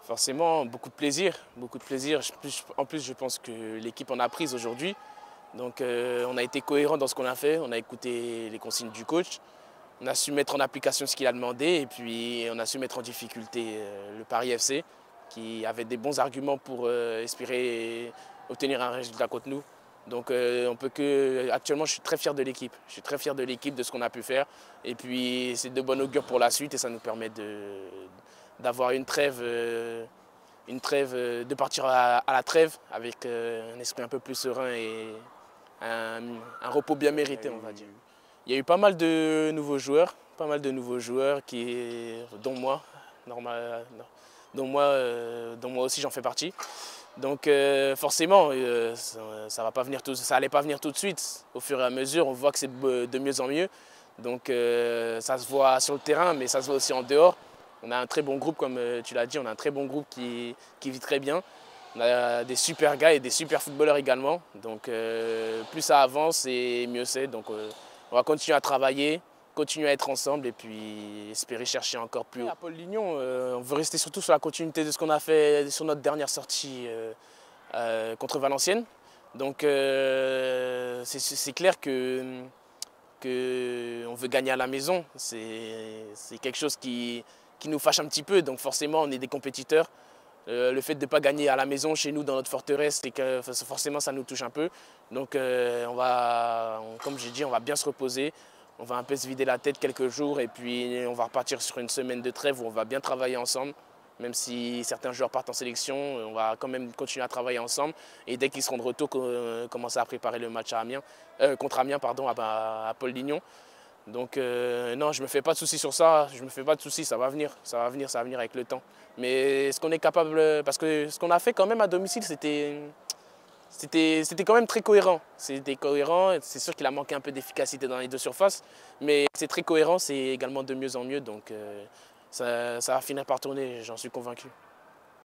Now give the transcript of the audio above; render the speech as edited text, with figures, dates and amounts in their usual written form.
Forcément, beaucoup de plaisir, beaucoup de plaisir. En plus, je pense que l'équipe en a prise aujourd'hui. Donc, on a été cohérent dans ce qu'on a fait. On a écouté les consignes du coach. On a su mettre en application ce qu'il a demandé et puis on a su mettre en difficulté le Paris FC qui avait des bons arguments pour espérer obtenir un résultat contre nous. Donc actuellement, je suis très fier de l'équipe. Je suis très fier de l'équipe, de ce qu'on a pu faire. Et puis c'est de bon augure pour la suite et ça nous permet d'avoir une trêve, de partir à la trêve avec un esprit un peu plus serein et un repos bien mérité, on va dire. Il y a eu pas mal de nouveaux joueurs, dont moi, dont moi aussi j'en fais partie. Donc forcément, ça allait pas venir tout de suite. Au fur et à mesure, on voit que c'est de mieux en mieux. Donc ça se voit sur le terrain, mais ça se voit aussi en dehors. On a un très bon groupe, comme tu l'as dit, on a un très bon groupe qui vit très bien. On a des super gars et des super footballeurs également. Donc plus ça avance et mieux c'est. Donc on va continuer à travailler, continuer à être ensemble et puis espérer chercher encore plus haut. À Paul Lignon, on veut rester surtout sur la continuité de ce qu'on a fait sur notre dernière sortie contre Valenciennes. Donc c'est clair qu'on veut gagner à la maison. C'est quelque chose qui nous fâche un petit peu. Donc forcément, on est des compétiteurs. Le fait de ne pas gagner à la maison chez nous dans notre forteresse, forcément ça nous touche un peu. Donc comme j'ai dit, on va bien se reposer, on va un peu se vider la tête quelques jours et puis on va repartir sur une semaine de trêve où on va bien travailler ensemble. Même si certains joueurs partent en sélection, on va quand même continuer à travailler ensemble. Et dès qu'ils seront de retour, commencer à préparer le match contre Amiens à Paul Lignon. Donc non, je ne me fais pas de soucis sur ça, ça va venir avec le temps. Mais ce qu'on est capable, parce que ce qu'on a fait quand même à domicile, c'était quand même très cohérent. C'était cohérent, c'est sûr qu'il a manqué un peu d'efficacité dans les deux surfaces, mais c'est très cohérent, c'est également de mieux en mieux, donc ça va finir par tourner, j'en suis convaincu.